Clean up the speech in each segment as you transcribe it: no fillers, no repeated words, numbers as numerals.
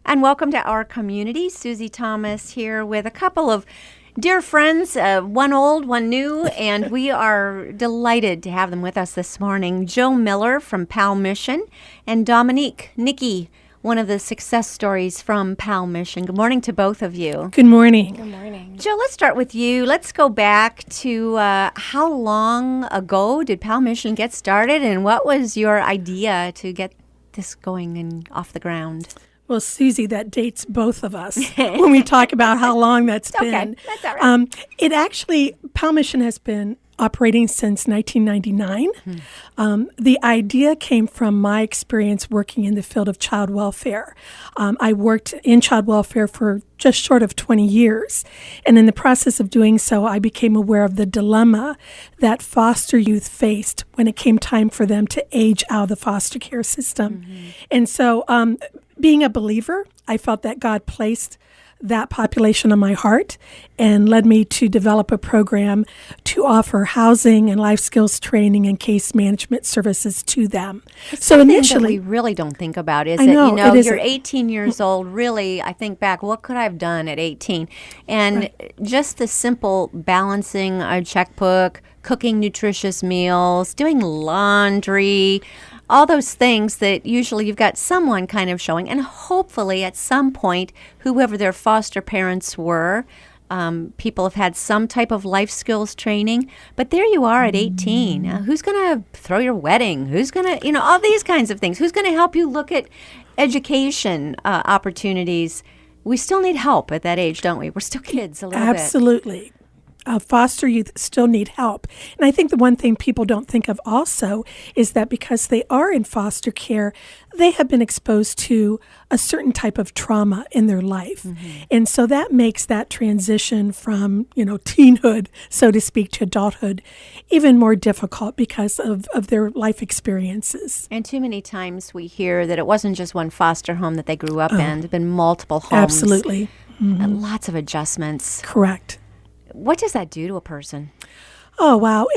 And welcome to our community. Susie Thomas here with a couple of dear friends, one old, one new, and we are delighted to have them with us this morning. Jill Miller from PAL Mission and Dominique Nicky, one of the success stories from PAL Mission. Good morning to both of you. Good morning. Good morning. Jill, let's start with you. Let's go back to how long ago did PAL Mission get started, and what was your idea to get this going and off the ground? Well, Susie, that dates both of us when we talk about how long that's been. Okay, that's all right. PAL Mission has been operating since 1999. The idea came from my experience working in the field of child welfare. I worked in child welfare for just short of 20 years. And in the process of doing so, I became aware of the dilemma that foster youth faced when it came time for them to age out of the foster care system. Mm-hmm. And so being a believer, I felt that God placed that population on my heart and led me to develop a program to offer housing and life skills training and case management services to them. So initially, we really don't think about is you're 18 years old. Really, I think back, what could I have done at 18? And just the simple balancing a checkbook, cooking nutritious meals, doing laundry, all those things that usually you've got someone kind of showing, and hopefully at some point, whoever their foster parents were, people have had some type of life skills training. But there you are at 18. Who's going to throw your wedding? Who's going to, all these kinds of things. Who's going to help you look at education opportunities? We still need help at that age, don't we? We're still kids a little bit. Absolutely. Foster youth still need help. And I think the one thing people don't think of also is that because they are in foster care, they have been exposed to a certain type of trauma in their life. Mm-hmm. And so that makes that transition from, teenhood, so to speak, to adulthood even more difficult because of their life experiences. And too many times we hear that it wasn't just one foster home that they grew up in. There have been multiple homes. Absolutely. Mm-hmm. And lots of adjustments. Correct. What does that do to a person? Oh, wow.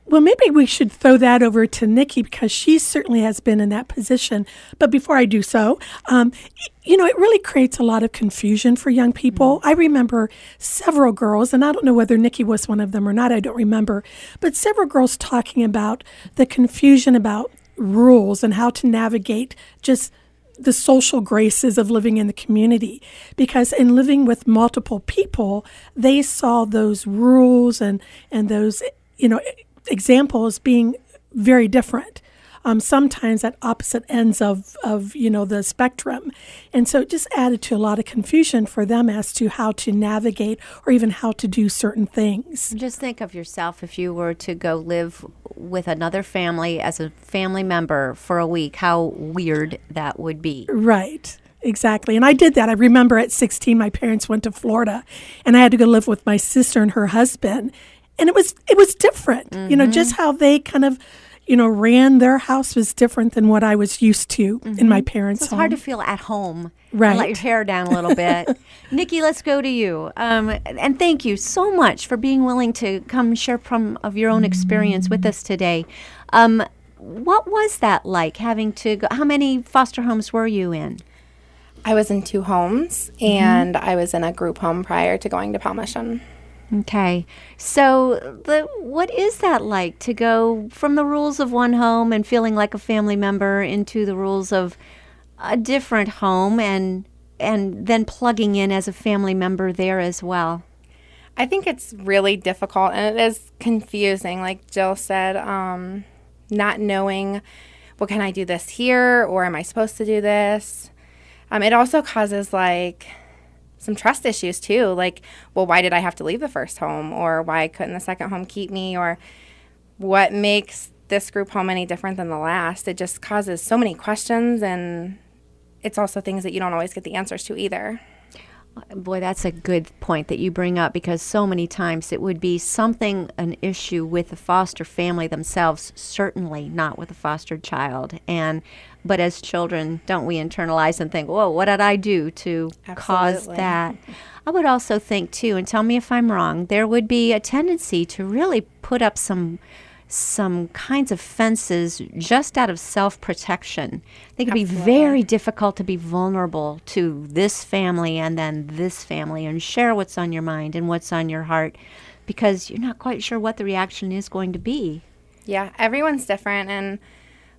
Well, maybe we should throw that over to Nikki because she certainly has been in that position. But before I do so, it really creates a lot of confusion for young people. Mm-hmm. I remember several girls, and I don't know whether Nikki was one of them or not, I don't remember, but several girls talking about the confusion about rules and how to navigate just the social graces of living in the community, because in living with multiple people, they saw those rules and those, examples being very different. Sometimes at opposite ends of the spectrum. And so it just added to a lot of confusion for them as to how to navigate or even how to do certain things. Just think of yourself if you were to go live with another family as a family member for a week, how weird that would be. Right. Exactly. And I did that. I remember at 16, my parents went to Florida and I had to go live with my sister and her husband. And it was different, mm-hmm. Just how they kind of ran their house was different than what I was used to in my parents' home. It's hard to feel at home. Right. And let your hair down a little bit. Nikki, let's go to you. And thank you so much for being willing to come share some of your own experience with us today. What was that like, having to go? How many foster homes were you in? I was in 2 homes, and I was in a group home prior to going to PAL Mission. Okay. So what is that like to go from the rules of one home and feeling like a family member into the rules of a different home and then plugging in as a family member there as well? I think it's really difficult, and it is confusing, like Jill said, not knowing, well, can I do this here, or am I supposed to do this? It also causes some trust issues too, like, well, why did I have to leave the first home, or why couldn't the second home keep me, or what makes this group home any different than the last? It just causes so many questions, and it's also things that you don't always get the answers to either. Boy, that's a good point that you bring up, because so many times it would be an issue with the foster family themselves, certainly not with a foster child. But as children, don't we internalize and think, whoa, what did I do to cause that? I would also think, too, and tell me if I'm wrong, there would be a tendency to really put up some some kinds of fences just out of self-protection. They can be very difficult to be vulnerable to this family and then this family and share what's on your mind and what's on your heart because you're not quite sure what the reaction is going to be. Yeah, everyone's different. And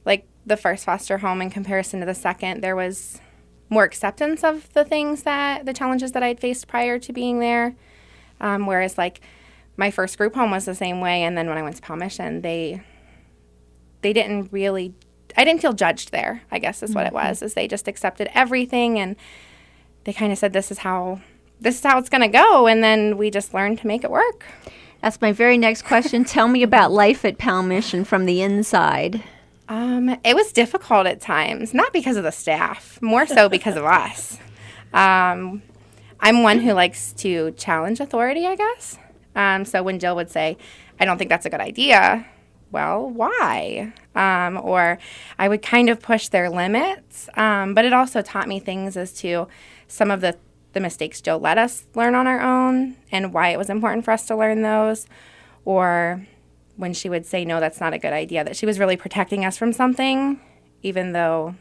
like the first foster home in comparison to the second, there was more acceptance of the challenges that I'd faced prior to being there. Whereas like my first group home was the same way. And then when I went to Pal Mission, they didn't really, I didn't feel judged there, I guess is what it was, is they just accepted everything. And they kind of said, this is how it's going to go. And then we just learned to make it work. That's my very next question. Tell me about life at Pal Mission from the inside. It was difficult at times, not because of the staff, more so because of us. I'm one who likes to challenge authority, I guess. So when Jill would say, I don't think that's a good idea, well, why? Or I would kind of push their limits. But it also taught me things as to some of the mistakes Jill let us learn on our own and why it was important for us to learn those. Or when she would say, no, that's not a good idea, that she was really protecting us from something, even though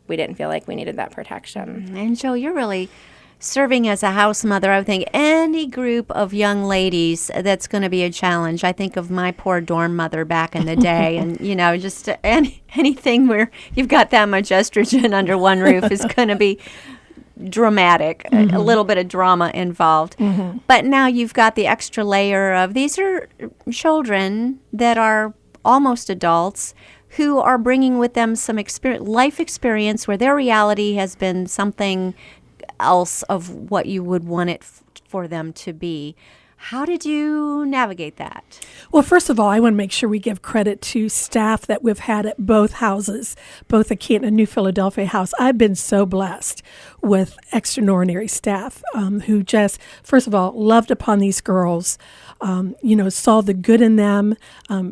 we didn't feel like we needed that protection. And Jill, you're really serving as a house mother. I would think any group of young ladies that's going to be a challenge. I think of my poor dorm mother back in the day, and just anything where you've got that much estrogen under one roof is going to be dramatic, a little bit of drama involved. But now you've got the extra layer of these are children that are almost adults who are bringing with them some life experience where their reality has been something else of what you would want it for them to be. How did you navigate that? Well, first of all, I want to make sure we give credit to staff that we've had at both houses, both the Canton and New Philadelphia house. I've been so blessed with extraordinary staff who just, first of all, loved upon these girls, saw the good in them,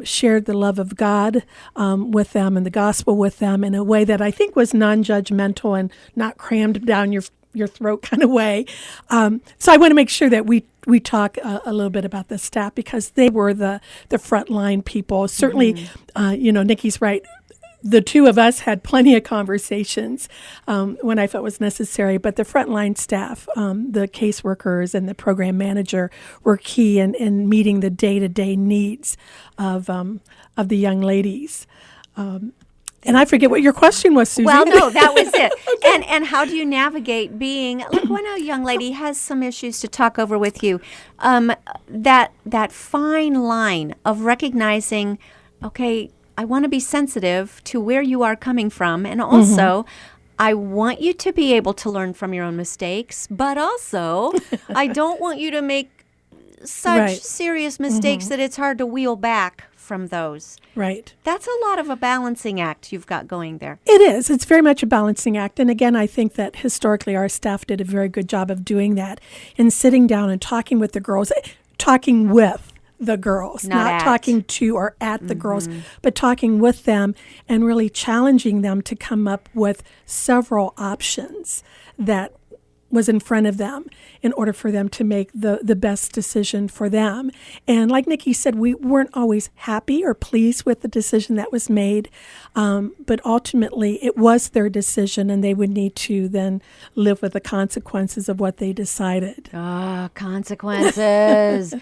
shared the love of God with them and the gospel with them in a way that I think was non-judgmental and not crammed down your throat kind of way. So I want to make sure that we talk a little bit about the staff because they were the frontline people. Certainly, Nikki's right. The two of us had plenty of conversations when I felt was necessary, but the frontline staff, the caseworkers and the program manager were key in meeting the day-to-day needs of the young ladies. And I forget what your question was, Susie. Well, no, that was it. Okay. And how do you navigate being, like when a young lady has some issues to talk over with you, that fine line of recognizing, okay, I want to be sensitive to where you are coming from, and also I want you to be able to learn from your own mistakes, but also I don't want you to make such serious mistakes that it's hard to wheel back from those. Right. That's a lot of a balancing act you've got going there. It is. It's very much a balancing act. And again, I think that historically our staff did a very good job of doing that and sitting down and talking with the girls, not talking to or at the girls, but talking with them and really challenging them to come up with several options that was in front of them in order for them to make the best decision for them. And like Nikki said, we weren't always happy or pleased with the decision that was made, but ultimately it was their decision and they would need to then live with the consequences of what they decided. Consequences.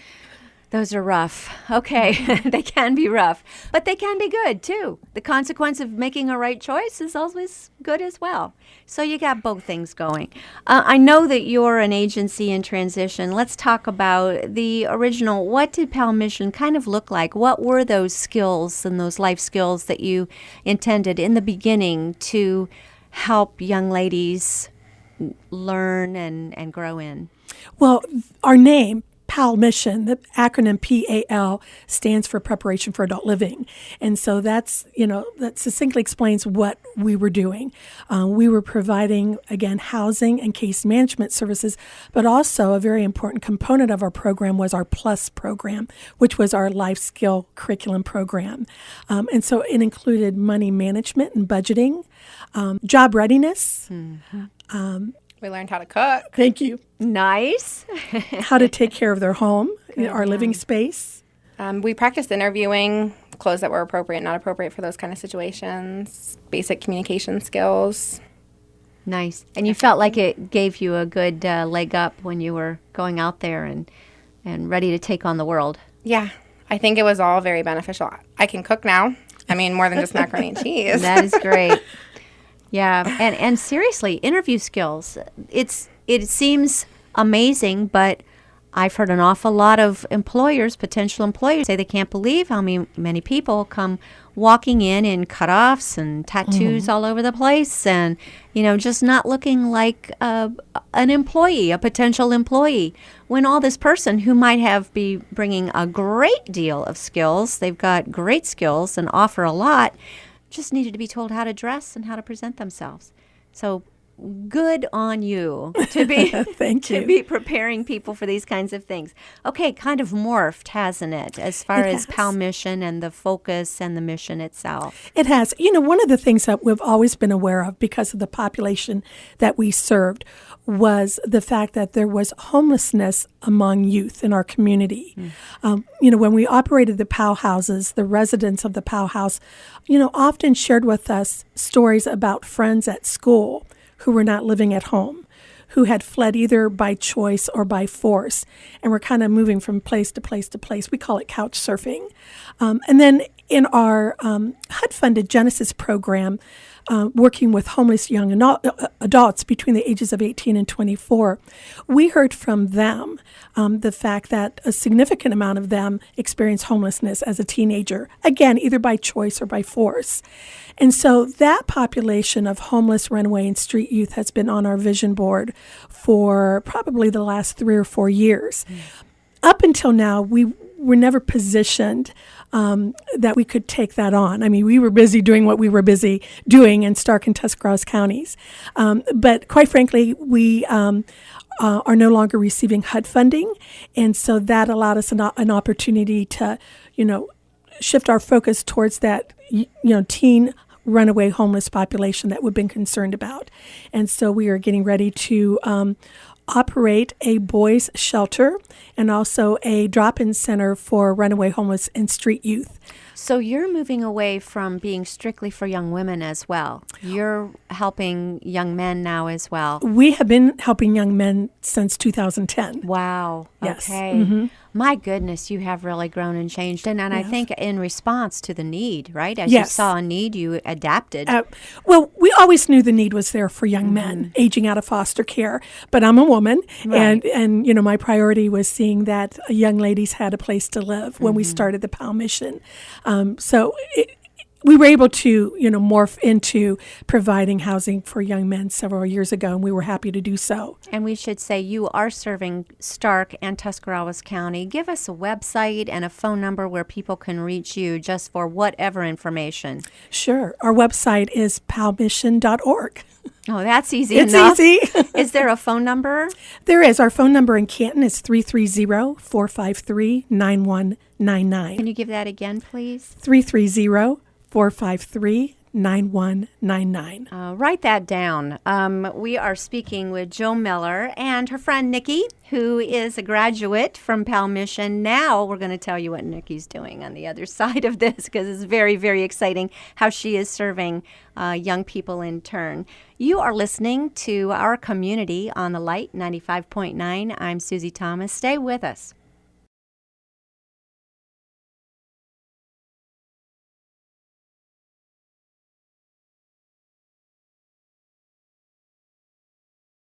Those are rough. Okay, they can be rough, but they can be good too. The consequence of making a right choice is always good as well. So you got both things going. I know that you're an agency in transition. Let's talk about the original. What did Pal Mission kind of look like? What were those skills and those life skills that you intended in the beginning to help young ladies learn and grow in? Well, our name, PAL Mission, the acronym PAL stands for Preparation for Adult Living. And so that succinctly explains what we were doing. We were providing, again, housing and case management services, but also a very important component of our program was our PLUS program, which was our life skill curriculum program. And so it included money management and budgeting, job readiness, we learned how to cook. Thank you. Nice. How to take care of their home, our living space. We practiced interviewing, clothes that were appropriate, not appropriate for those kind of situations, basic communication skills. Nice. And you felt like it gave you a good leg up when you were going out there and ready to take on the world. Yeah. I think it was all very beneficial. I can cook now. I mean, more than just macaroni and cheese. That is great. Yeah. And seriously, interview skills. It seems amazing, but I've heard an awful lot of potential employers, say they can't believe how many people come walking in cutoffs and tattoos all over the place and, just not looking like an employee, a potential employee, when all this person who might be bringing a great deal of skills, they've got great skills and offer a lot, just needed to be told how to dress and how to present themselves. So good on you to be to be preparing people for these kinds of things. Okay, kind of morphed, hasn't it, as far as PAL Mission and the focus and the mission itself? It has. One of the things that we've always been aware of because of the population that we served was the fact that there was homelessness among youth in our community. When we operated the PAL houses, the residents of the PAL house, often shared with us stories about friends at school who were not living at home, who had fled either by choice or by force, and were kind of moving from place to place to place. We call it couch surfing. And then in our HUD-funded Genesis program, working with homeless young adults between the ages of 18 and 24, we heard from them the fact that a significant amount of them experienced homelessness as a teenager, again, either by choice or by force. And so that population of homeless, runaway, and street youth has been on our vision board for probably the last 3 or 4 years. Up until now, we were never positioned that we could take that on. I mean, we were busy doing what we were busy doing in Stark and Tuscarawas counties. But quite frankly, we are no longer receiving HUD funding. And so that allowed us an opportunity to, shift our focus towards that, teen runaway homeless population that we've been concerned about. And so we are getting ready to operate a boys' shelter and also a drop-in center for runaway homeless and street youth. So you're moving away from being strictly for young women as well. You're helping young men now as well. We have been helping young men since 2010. Wow. Yes. Okay. Mm-hmm. My goodness, you have really grown and changed. And I think in response to the need, right? As Yes. you saw a need, you adapted. Well, we always knew the need was there for young men aging out of foster care. But I'm a woman, Right. and my priority was seeing that young ladies had a place to live when we started the PAL mission. We were able to, morph into providing housing for young men several years ago, and we were happy to do so. And we should say you are serving Stark and Tuscarawas County. Give us a website and a phone number where people can reach you just for whatever information. Sure. Our website is palmission.org. Oh, that's easy It's enough. easy. Is there a phone number? There is. Our phone number in Canton is 330-453-9199. Can you give that again, please? 330-453-9199. Write that down. We are speaking with Jill Miller and her friend Nikki, who is a graduate from PAL Mission. Now we're going to tell you what Nikki's doing on the other side of this, because it's very, very exciting how she is serving young people in turn. You are listening to Our Community on the Light 95.9. I'm Susie Thomas. Stay with us.